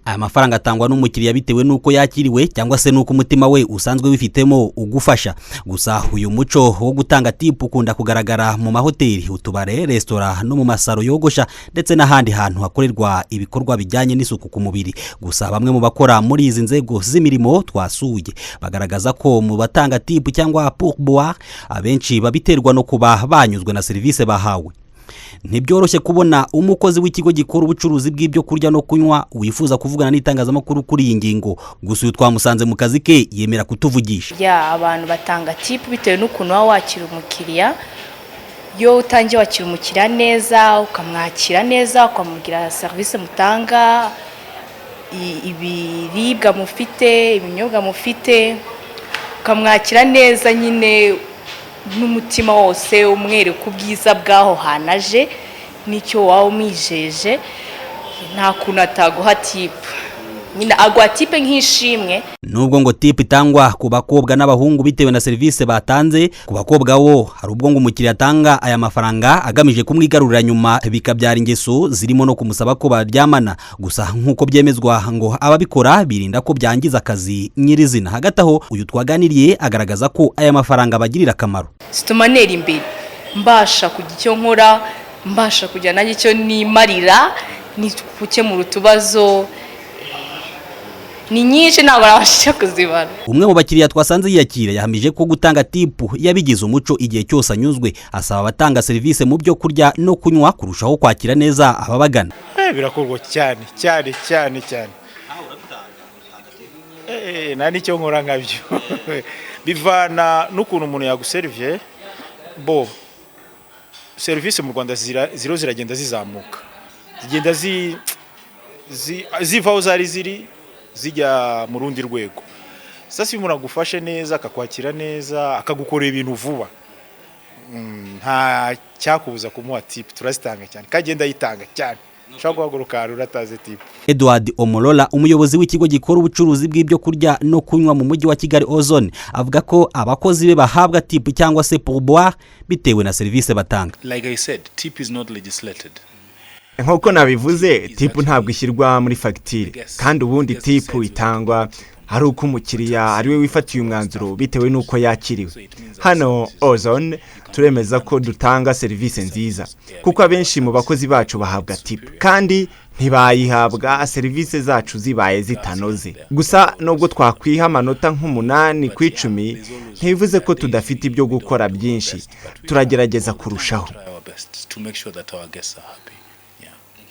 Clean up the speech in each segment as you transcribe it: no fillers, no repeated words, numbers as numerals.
aya mafaranga atangwa n'umukiriya bitewe nuko yakiriwe cyangwa se nuko umutima we usanzwe wifitemo ugufasha. Gusa uyu muco wo gutanga tip ukunda kugaragara mu mahoteli, utubare, restaurant no mu masaro yogosha ndetse n'ahandi hantu hakorerwa ibikorwa bijyanye n'isuku ku mubiri. Gusa bamwe mu bakora muri izi nzego z'imirimo twasuye bagaragaza ko mu batanga tip cyangwa pourboire abenshi babiterwa no kuba banyuzwe na serivisi bahawe. Ntibyoroshye kubona umukozi w'ikigo gikora ubucuruzi bw'ibyo kurya no kunywa wifuza kuvugana n'itangazamakuru kuri iyi ngingo. Gusa uyu twamusanze mu kazi ke yemera kutuvugisha. Abantu batanga tip bitewe n'ukuntu wakira umukiriya. Yo utangiye wakira umukiriya neza, ukamwakira neza, ukamubwira service mutanga, ibiribwa mufite, ibinyobwa mufite, ukamwakira neza nyine n'umutima wose umwereka ubwiza bwaho hanaje nicyo wawe umijeje. Nta kuntu ataguha tip, nyine agwa tip nk'ishimwe. Nubwo ngo tip itangwa ku bakobwa n'abahungu bitewe na service batanze, ku bakobwa wo hari ubwo ngo umukiriya atanga aya mafaranga agamije kumwigarurira nyuma bikabyara ingeso zirimo no kumusaba ko baryamana. Gusa nkuko byemezwa ngo ababikora birinda ko byangiza akazi nyirizina. Hagati aho uyu twaganiriye agaragaza ko aya mafaranga bagirira akamaro. Situmanera imbere mbasha kugira icyo nkora, mbasha kujya nanjye icyo nimarira, ni gukemura utubazo ni nyinshi ntabwo nabashije kuzibara. Umwe mu bakiriya twasanze yiyakira yahamije ko gutanga tip yabigize umuco igihe cyose anyuzwe. Asaba abatanga service mu byo kurya no kunywa kurushaho kwakira neza ababagana. Birakorwa cyane cyane cyane cyane. Nani cyo nkora nkabyo. Bivana n'ukuntu umuntu yaguserviye. Bo service mu Rwanda ziragenda zizamuka. Zigenda zivaho ziri zijya mu rundi rwego. Sasa umuntu agufashe neza, akakwakira neza, akagukorera ibintu vuba, nta cyakubuza kumuha tip. Turazitanga cyane, kagenda yitanga cyane. Ushaka guhaguruka urataze tip. Edward Omolola, umuyobozi w'ikigo gikora ubucuruzi bw'ibyo kurya no kunywa mu mujyi wa Kigali Ozone, avuga ko abakozi be bahabwa tip cyangwa se pourboire bitewe na service batanga. Like I said, tip is not legislated. Nk'uko nabivuze, tip ntabwo ishyirwa muri fagitire, kandi ubundi tip itangwa hari uko umukiriya ari we wifatiye umwanzuro bitewe n'uko yakiriwe. Hano Ozone turemeza ko dutanga serivisi nziza, kuko abenshi mu bakozi bacu bahabwa tip kandi ntibayihabwa serivisi zacu zibaye zitanoze. Gusa nubwo twakwiha amanota nk'8 ku 10, ntibivuze ko tudafite ibyo gukora byinshi. Turagerageza kurushaho.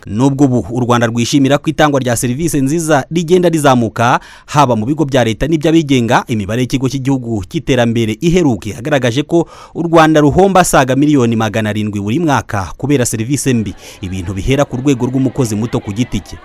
Nubwo ubu u Rwanda rwishimira ko itangwa rya service nziza rigenda rizamuka haba mu bigo bya leta n'ibyabigenga, imibare y'ikigo cy'igihugu cy'iterambere iheruke hagaragaje ko u Rwanda ruhomba saga miliyoni 700 buri mwaka kubera service mbi, ibintu bihera ku rwego rw'umukozi muto ku giti cye.